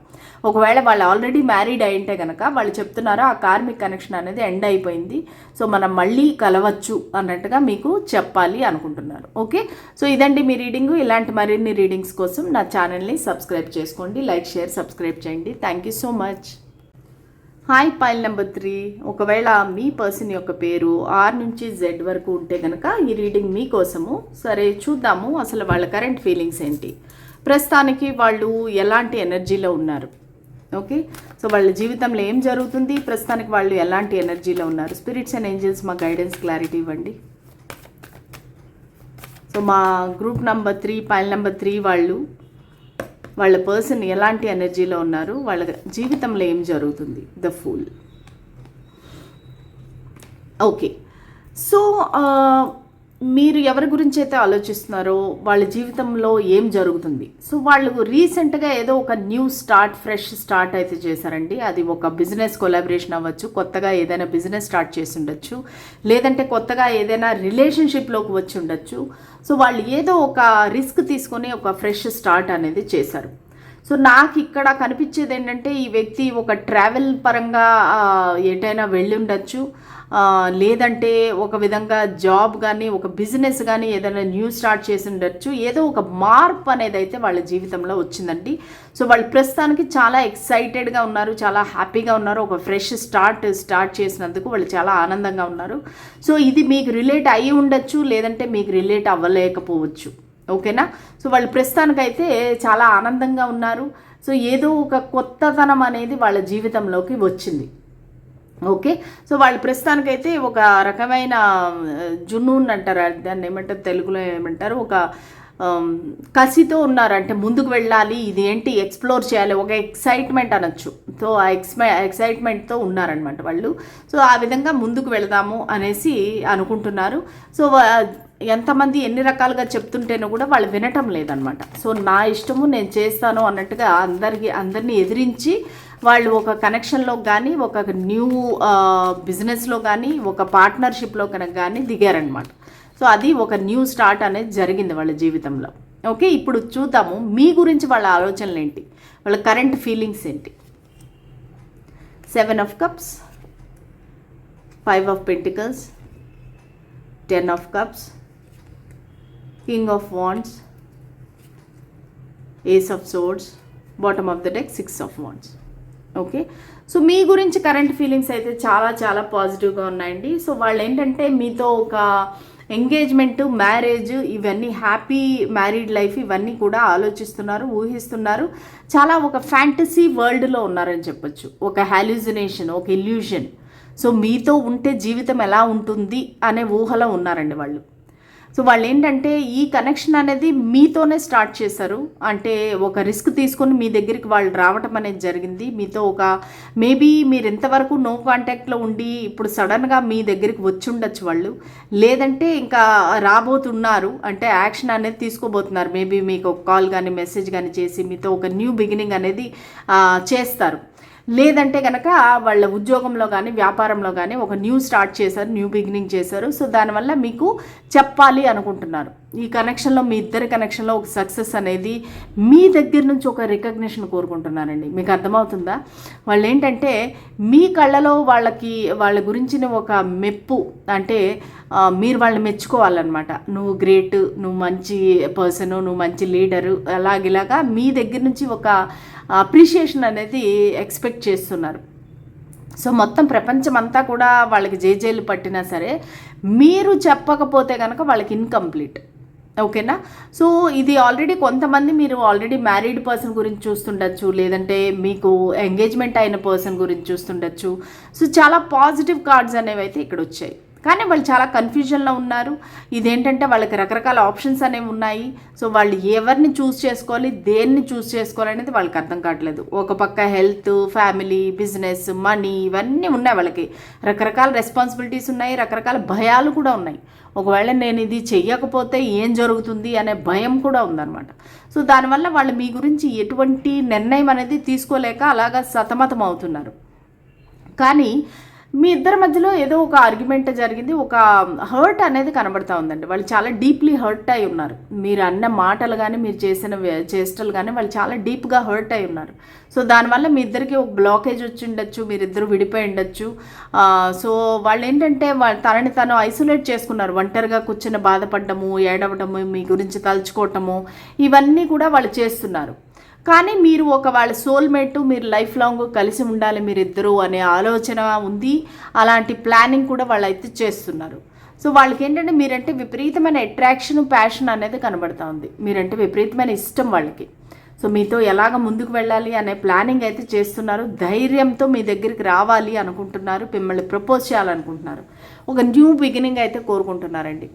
ఒకవేళ వాళ్ళు ఆల్రెడీ మ్యారీడ్ అయింటే కనుక వాళ్ళు చెప్తున్నారు ఆ కార్మిక్ కనెక్షన్ అనేది ఎండ్ అయిపోయింది, సో మనం మళ్ళీ కలవచ్చు అన్నట్టుగా మీకు చెప్పాలి అనుకుంటున్నారు. ఓకే, సో ఇదండి మీ రీడింగు. ఇలాంటి మరిన్ని రీడింగ్స్ కోసం నా ఛానల్ని సబ్స్క్రైబ్ చేసుకోండి, లైక్, షేర్, సబ్స్క్రైబ్ చేయండి. Thank you so much. Hi, pile number 3. ఒకవేళ మీ పర్సన్ యొక్క పేరు R నుంచి Z వరకు ఉంటే కనుక ఈ రీడింగ్ మీకోసము. సరే చూద్దాము అసలు వాళ్ళ కరెంట్ ఫీలింగ్స్ ఏంటి, ప్రస్తుతానికి వాళ్ళు ఎలాంటి ఎనర్జీలో ఉన్నారు. ఓకే, సో వాళ్ళ జీవితంలో ఏం జరుగుతుంది, ప్రస్తుతానికి వాళ్ళు ఎలాంటి ఎనర్జీలో ఉన్నారు. స్పిరిట్స్ అండ్ ఏంజల్స్ మా గైడెన్స్ క్లారిటీ ఇవ్వండి. సో మా గ్రూప్ నెంబర్ 3, పైల్ నెంబర్ 3 వాళ్ళ పర్సన్ ఎలాంటి ఎనర్జీలో ఉన్నారు, వాళ్ళ జీవితంలో ఏం జరుగుతుంది. The fool. ఓకే, సో మీరు ఎవరి గురించి అయితే ఆలోచిస్తున్నారో వాళ్ళ జీవితంలో ఏం జరుగుతుంది. సో వాళ్ళు రీసెంట్గా ఏదో ఒక న్యూ స్టార్ట్, ఫ్రెష్ స్టార్ట్ అయితే చేశారండి. అది ఒక బిజినెస్ కొలాబరేషన్ అవ్వచ్చు, కొత్తగా ఏదైనా బిజినెస్ స్టార్ట్ చేసి ఉండొచ్చు, లేదంటే కొత్తగా ఏదైనా రిలేషన్షిప్లోకి వచ్చి ఉండొచ్చు. సో వాళ్ళు ఏదో ఒక రిస్క్ తీసుకొని ఒక ఫ్రెష్ స్టార్ట్ అనేది చేశారు. సో నాకు ఇక్కడ కనిపించేది ఏంటంటే ఈ వ్యక్తి ఒక ట్రావెల్ పరంగా ఎటైనా వెళ్ళి ఉండొచ్చు, లేదంటే ఒక విధంగా జాబ్ కానీ ఒక బిజినెస్ కానీ ఏదైనా న్యూ స్టార్ట్ చేసి ఉండొచ్చు. ఏదో ఒక మార్పు అనేది అయితే వాళ్ళ జీవితంలో వచ్చిందండి. సో వాళ్ళు ప్రస్తుతానికి చాలా ఎక్సైటెడ్గా ఉన్నారు, చాలా హ్యాపీగా ఉన్నారు. ఒక ఫ్రెష్ స్టార్ట్ చేసినందుకు వాళ్ళు చాలా ఆనందంగా ఉన్నారు. సో ఇది మీకు రిలేట్ అయ్యి ఉండొచ్చు, లేదంటే మీకు రిలేట్ అవ్వలేకపోవచ్చు. ఓకేనా? సో వాళ్ళు ప్రస్తుతానికైతే చాలా ఆనందంగా ఉన్నారు. సో ఏదో ఒక కొత్తతనం అనేది వాళ్ళ జీవితంలోకి వచ్చింది. ఓకే, సో వాళ్ళు ప్రస్తుతానికైతే ఒక రకమైన జునూన్ అంటారు, దాన్ని ఏమంటారు తెలుగులో ఏమంటారు, ఒక కసితో ఉన్నారు. అంటే ముందుకు వెళ్ళాలి, ఇది ఏంటి ఎక్స్ప్లోర్ చేయాలి, ఒక ఎక్సైట్మెంట్ అనొచ్చు. సో ఆ ఎక్సైట్మెంట్తో ఉన్నారనమాట వాళ్ళు. సో ఆ విధంగా ముందుకు వెళదాము అనేసి అనుకుంటున్నారు. సో ఎంతమంది ఎన్ని రకాలుగా చెప్తుంటేనో కూడా వాళ్ళు వినటం లేదనమాట. సో నా ఇష్టము నేను చేస్తాను అన్నట్టుగా అందరినీ ఎదిరించి వాళ్ళు ఒక కనెక్షన్లో కానీ, ఒక న్యూ బిజినెస్లో కానీ, ఒక పార్ట్నర్షిప్లో కనుక కానీ దిగారనమాట. సో అది ఒక న్యూ స్టార్ట్ అనేది జరిగింది వాళ్ళ జీవితంలో. ఓకే, ఇప్పుడు చూద్దాము మీ గురించి వాళ్ళ ఆలోచనలు ఏంటి, వాళ్ళ కరెంట్ ఫీలింగ్స్ ఏంటి. 7 of Cups, 5 of Pentacles, 10 of Cups, King of Wands, Ace of Swords, bottom of the deck 6 of Wands. Okay, so మీ గురించి కరెంట్ ఫీలింగ్స్ అయితే చాలా చాలా పాజిటివ్గా ఉన్నాయండి. సో వాళ్ళు ఏంటంటే మీతో ఒక ఎంగేజ్మెంట్, మ్యారేజ్, ఇవన్నీ హ్యాపీ మ్యారీడ్ లైఫ్ ఇవన్నీ కూడా ఆలోచిస్తున్నారు, ఊహిస్తున్నారు. చాలా ఒక ఫ్యాంటసీ వరల్డ్లో ఉన్నారని చెప్పొచ్చు. ఒక హాల్యూజినేషన్, ఒక ఇల్యూషన్. సో మీతో ఉంటే జీవితం ఎలా ఉంటుంది అనే ఊహలో ఉన్నారండి వాళ్ళు. సో వాళ్ళు ఏంటంటే ఈ కనెక్షన్ అనేది మీతోనే స్టార్ట్ చేశారు. అంటే ఒక రిస్క్ తీసుకొని మీ దగ్గరికి వాళ్ళు రావటం అనేది జరిగింది. మీతో ఒక మేబీ మీరు ఎంతవరకు నో కాంటాక్ట్లో ఉండి ఇప్పుడు సడన్గా మీ దగ్గరికి వచ్చి ఉండొచ్చు వాళ్ళు, లేదంటే ఇంకా రాబోతున్నారు, అంటే యాక్షన్ అనేది తీసుకోబోతున్నారు. మేబీ మీకు ఒక కాల్ కానీ మెసేజ్ కానీ చేసి మీతో ఒక న్యూ బిగినింగ్ అనేది చేస్తారు. లేదంటే కనుక వాళ్ళ ఉద్యోగంలో కానీ వ్యాపారంలో కానీ ఒక న్యూ స్టార్ట్ చేశారు, న్యూ బిగినింగ్ చేశారు. సో దానివల్ల మీకు చెప్పాలి అనుకుంటున్నారు. ఈ కనెక్షన్లో, మీ ఇద్దరి కనెక్షన్లో ఒక సక్సెస్ అనేది మీ దగ్గర నుంచి ఒక రికగ్నిషన్ కోరుకుంటున్నారండి. మీకు అర్థమవుతుందా? వాళ్ళు ఏంటంటే మీ కళ్ళలో వాళ్ళ గురించిన ఒక మెప్పు, అంటే మీరు వాళ్ళని మెచ్చుకోవాలన్నమాట. నువ్వు గ్రేట్, నువ్వు మంచి పర్సను, నువ్వు మంచి లీడరు, అలాగిలాగా మీ దగ్గర నుంచి ఒక అప్రిషియేషన్ అనేది ఎక్స్పెక్ట్ చేస్తున్నారు. సో మొత్తం ప్రపంచం అంతా కూడా వాళ్ళకి జేజేలు పట్టినా సరే మీరు చెప్పకపోతే కనుక వాళ్ళకి ఇన్కంప్లీట్. ఓకేనా? సో ఇది ఆల్రెడీ కొంతమంది మీరు ఆల్రెడీ మ్యారీడ్ పర్సన్ గురించి చూస్తుండొచ్చు, లేదంటే మీకు ఎంగేజ్మెంట్ అయిన పర్సన్ గురించి చూస్తుండొచ్చు. సో చాలా పాజిటివ్ కార్డ్స్ అనేవి అయితే ఇక్కడ వచ్చాయి. కానీ వాళ్ళు చాలా కన్ఫ్యూజన్లో ఉన్నారు. ఇదేంటంటే వాళ్ళకి రకరకాల ఆప్షన్స్ అనేవి ఉన్నాయి. సో వాళ్ళు ఎవరిని చూస్ చేసుకోవాలి, దేన్ని చూస్ చేసుకోవాలి అనేది వాళ్ళకి అర్థం కావట్లేదు. ఒక పక్క హెల్త్, ఫ్యామిలీ, బిజినెస్, మనీ ఇవన్నీ ఉన్నాయి. వాళ్ళకి రకరకాల రెస్పాన్సిబిలిటీస్ ఉన్నాయి, రకరకాల భయాలు కూడా ఉన్నాయి. ఒకవేళ నేను ఇది చెయ్యకపోతే ఏం జరుగుతుంది అనే భయం కూడా ఉందన్నమాట. సో దానివల్ల వాళ్ళు మీ గురించి ఎటువంటి నిర్ణయం అనేది తీసుకోలేక అలాగా సతమతం అవుతున్నారు. కానీ మీ ఇద్దరి మధ్యలో ఏదో ఒక ఆర్గ్యుమెంట్ జరిగింది, ఒక హర్ట్ అనేది కనబడతా ఉందండి. వాళ్ళు చాలా డీప్లీ హర్ట్ అయి ఉన్నారు. మీరు అన్న మాటలు కానీ, మీరు చేసిన చేష్టలు కానీ వాళ్ళు చాలా డీప్గా హర్ట్ అయి ఉన్నారు. సో దానివల్ల మీ ఇద్దరికి ఒక బ్లాకేజ్ వచ్చి ఉండొచ్చు, మీరిద్దరు విడిపోయి ఉండొచ్చు. సో వాళ్ళు ఏంటంటే తనని తను ఐసోలేట్ చేసుకున్నారు. ఒంటరిగా కూర్చొని బాధపడటము, ఏడవటము, మీ గురించి తలుచుకోవటము, ఇవన్నీ కూడా వాళ్ళు చేస్తున్నారు. కానీ మీరు వాళ్ళ సోల్మేట్, మీరు లైఫ్ లాంగ్ కలిసి ఉండాలి మీరిద్దరూ అనే ఆలోచన ఉంది. అలాంటి ప్లానింగ్ కూడా వాళ్ళు అయితే చేస్తున్నారు. సో వాళ్ళకి ఏంటంటే మీరంటే విపరీతమైన అట్రాక్షన్, ప్యాషన్ అనేది కనబడతా ఉంది. మీరంటే విపరీతమైన ఇష్టం వాళ్ళకి. సో మీతో ఎలాగ ముందుకు వెళ్ళాలి అనే ప్లానింగ్ అయితే చేస్తున్నారు. ధైర్యంతో మీ దగ్గరికి రావాలి అనుకుంటున్నారు, మిమ్మల్ని ప్రపోజ్ చేయాలనుకుంటున్నారు. ఒక న్యూ బిగినింగ్ అయితే కోరుకుంటున్నారండి.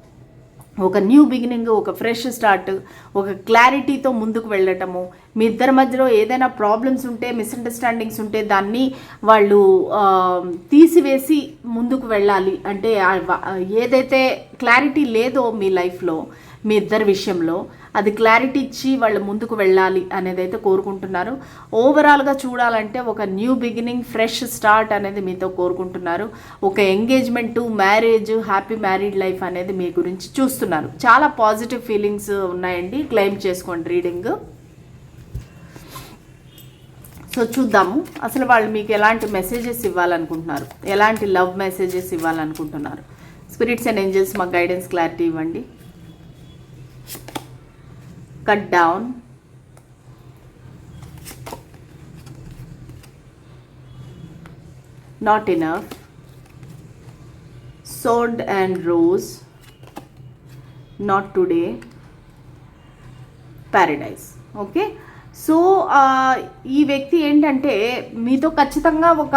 ఒక న్యూ బిగినింగ్, ఒక ఫ్రెష్ స్టార్ట్, ఒక క్లారిటీతో ముందుకు వెళ్ళటము. మీ ఇద్దరి మధ్యలో ఏదైనా ప్రాబ్లమ్స్ ఉంటే, మిస్అండర్స్టాండింగ్స్ ఉంటే దాన్ని వాళ్ళు తీసివేసి ముందుకు వెళ్ళాలి. అంటే ఏదైతే క్లారిటీ లేదో మీ లైఫ్లో మీ ఇద్దరి విషయంలో అది క్లారిటీ ఇచ్చి వాళ్ళు ముందుకు వెళ్ళాలి అనేది అయితే కోరుకుంటున్నారు. ఓవరాల్గా చూడాలంటే ఒక న్యూ బిగినింగ్, ఫ్రెష్ స్టార్ట్ అనేది మీతో కోరుకుంటున్నారు. ఒక engagement, marriage, happy married life అనేది మీ గురించి చూస్తున్నారు. చాలా పాజిటివ్ ఫీలింగ్స్ ఉన్నాయండి. క్లెయిమ్ చేసుకోండి రీడింగ్. సో చూద్దాము అసలు వాళ్ళు మీకు ఎలాంటి మెసేజెస్ ఇవ్వాలనుకుంటున్నారు, ఎలాంటి లవ్ మెసేజెస్ ఇవ్వాలనుకుంటున్నారు. స్పిరిట్స్ అండ్ ఏంజల్స్ మాకు గైడెన్స్, క్లారిటీ ఇవ్వండి. Cut down, not enough, sword and rose, not today, paradise. Okay, so ఈ వ్యక్తి ఏంటంటే మీతో ఖచ్చితంగా ఒక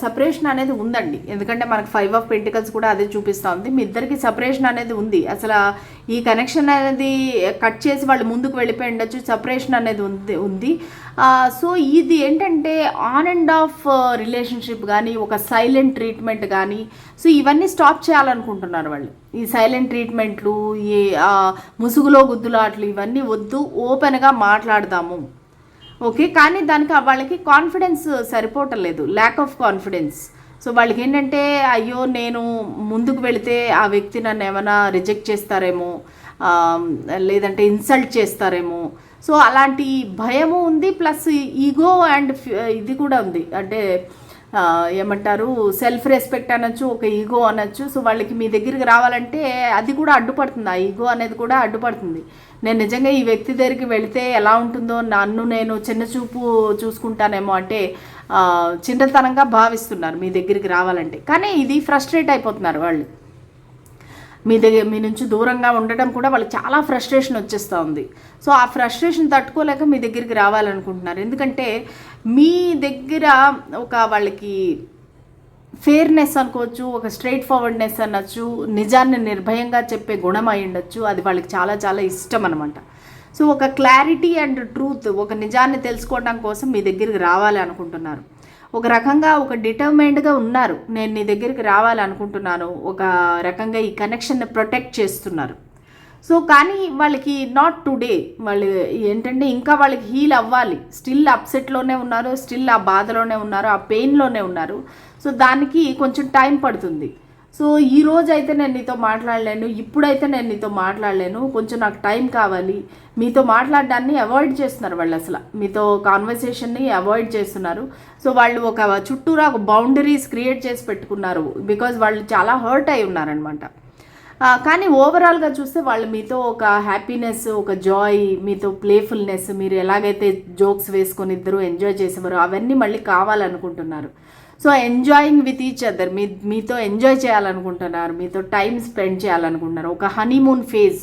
సపరేషన్ అనేది ఉందండి. ఎందుకంటే మనకు 5 ఆఫ్ పెంటికల్స్ కూడా అదే చూపిస్తూ ఉంది. మీ ఇద్దరికి సపరేషన్ అనేది ఉంది. అసలు ఈ కనెక్షన్ అనేది కట్ చేసి వాళ్ళు ముందుకు వెళ్ళిపోయి ఉండొచ్చు. సపరేషన్ అనేది ఉంది. సో ఇది ఏంటంటే ఆన్ అండ్ ఆఫ్ రిలేషన్షిప్ కానీ, ఒక సైలెంట్ ట్రీట్మెంట్ కానీ, సో ఇవన్నీ స్టాప్ చేయాలనుకుంటున్నారు వాళ్ళు. ఈ సైలెంట్ ట్రీట్మెంట్లు, ఈ ముసుగులో గుద్దులాట్లు ఇవన్నీ వద్దు, ఓపెన్గా మాట్లాడదాము. ఓకే, కానీ దానికి వాళ్ళకి కాన్ఫిడెన్స్ సరిపోవటం లేదు, ల్యాక్ ఆఫ్ కాన్ఫిడెన్స్. సో వాళ్ళకి ఏంటంటే అయ్యో నేను ముందుకు వెళితే ఆ వ్యక్తి నన్ను ఏమైనా రిజెక్ట్ చేస్తారేమో, లేదంటే ఇన్సల్ట్ చేస్తారేమో, సో అలాంటి భయము ఉంది. ప్లస్ ఈగో అండ్ ఇది కూడా ఉంది. అంటే ఏమంటారు, సెల్ఫ్ రెస్పెక్ట్ అనొచ్చు, ఒక ఈగో అనొచ్చు. సో వాళ్ళకి మీ దగ్గరికి రావాలంటే అది కూడా అడ్డుపడుతుంది. ఆ ఈగో అనేది కూడా అడ్డుపడుతుంది. నేను నిజంగా ఈ వ్యక్తి దగ్గరికి వెళితే ఎలా ఉంటుందో, నన్ను నేను చిన్న చూపు చూసుకుంటానేమో అంటే చిన్నతనంగా భావిస్తున్నారు మీ దగ్గరికి రావాలంటే. కానీ ఇది ఫ్రస్ట్రేట్ అయిపోతున్నారు వాళ్ళు. మీ నుంచి దూరంగా ఉండటం కూడా వాళ్ళకి చాలా ఫ్రస్ట్రేషన్ వచ్చేస్తూ ఉంది. సో ఆ ఫ్రస్ట్రేషన్ తట్టుకోలేక మీ దగ్గరికి రావాలనుకుంటున్నారు. ఎందుకంటే మీ దగ్గర ఒక వాళ్ళకి ఫెయిర్నెస్ అనుకోవచ్చు, ఒక స్ట్రైట్ ఫార్వర్డ్నెస్ అనొచ్చు, నిజాన్ని నిర్భయంగా చెప్పే గుణం అయి ఉండొచ్చు. అది వాళ్ళకి చాలా చాలా ఇష్టం అనమాట. సో ఒక క్లారిటీ అండ్ ట్రూత్, ఒక నిజాన్ని తెలుసుకోవడం కోసం మీ దగ్గరికి రావాలి అనుకుంటున్నారు. ఒక రకంగా ఒక డిటర్మైన్డ్గా ఉన్నారు. నేను నీ దగ్గరికి రావాలనుకుంటున్నాను. ఒక రకంగా ఈ కనెక్షన్ని ప్రొటెక్ట్ చేస్తున్నారు. సో కానీ వాళ్ళకి నాట్ టుడే, వాళ్ళు ఏంటంటే ఇంకా వాళ్ళకి హీల్ అవ్వాలి. స్టిల్ అప్సెట్లోనే ఉన్నారు, స్టిల్ ఆ బాధలోనే ఉన్నారు, ఆ పెయిన్లోనే ఉన్నారు. సో దానికి కొంచెం టైం పడుతుంది. సో ఈ రోజు అయితే నేను నీతో మాట్లాడలేను, ఇప్పుడైతే నేను నీతో మాట్లాడలేను, కొంచెం నాకు టైం కావాలి. మీతో మాట్లాడడాన్ని అవాయిడ్ చేస్తున్నారు వాళ్ళు. అసలు మీతో కాన్వర్సేషన్ని అవాయిడ్ చేస్తున్నారు. సో వాళ్ళు ఒక చుట్టూరా ఒక బౌండరీస్ క్రియేట్ చేసి పెట్టుకున్నారు. బికాజ్ వాళ్ళు చాలా హర్ట్ అయి ఉన్నారనమాట. కానీ ఓవరాల్గా చూస్తే వాళ్ళు మీతో ఒక హ్యాపీనెస్, ఒక జాయ్, మీతో ప్లేఫుల్నెస్, మీరు ఎలాగైతే జోక్స్ వేసుకొని ఇద్దరు ఎంజాయ్ చేసేవారు అవన్నీ మళ్ళీ కావాలనుకుంటున్నారు. So enjoying with each other, మీతో ఎంజాయ్ చేయాలనుకుంటున్నారు, మీతో టైం స్పెండ్ చేయాలనుకుంటున్నారు. ఒక హనీమూన్ ఫేజ్,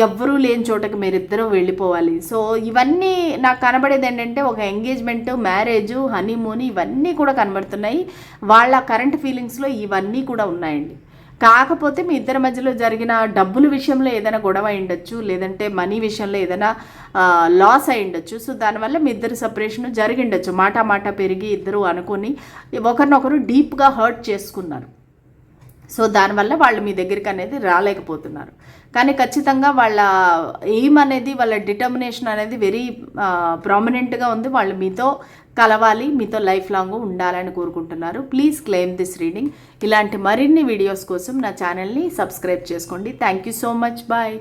ఎవ్వరూ లేని చోటకి మీరిద్దరూ వెళ్ళిపోవాలి. సో ఇవన్నీ నాకు కనబడేది ఏంటంటే ఒక ఎంగేజ్మెంట్, మ్యారేజ్, హనీమూన్ ఇవన్నీ కూడా కనబడుతున్నాయి. వాళ్ళ కరెంట్ ఫీలింగ్స్లో ఇవన్నీ కూడా ఉన్నాయండి. కాకపోతే మీ ఇద్దరి మధ్యలో జరిగిన డబ్బుల విషయంలో ఏదైనా గొడవ అయి ఉండొచ్చు, లేదంటే మనీ విషయంలో ఏదైనా లాస్ అయి ఉండొచ్చు. సో దానివల్ల మీ ఇద్దరు సపరేషన్ జరిగిండొచ్చు. మాట పెరిగి ఇద్దరు అనుకొని ఒకరినొకరు డీప్గా హర్ట్ చేసుకున్నారు. సో దానివల్ల వాళ్ళు మీ దగ్గరికి అనేది రాలేకపోతున్నారు. కానీ ఖచ్చితంగా వాళ్ళ ఎయిమ్ అనేది, వాళ్ళ డిటర్మినేషన్ అనేది వెరీ ప్రామినెంట్గా ఉంది. వాళ్ళు మీతో కలవాలి, మీతో లైఫ్ లాంగ్ ఉండాలని కోరుకుంటున్నారు. Please claim this reading. ఇలాంటి మరిన్ని వీడియోస్ కోసం నా ఛానల్ని సబ్స్క్రైబ్ చేసుకోండి. Thank you so much. Bye.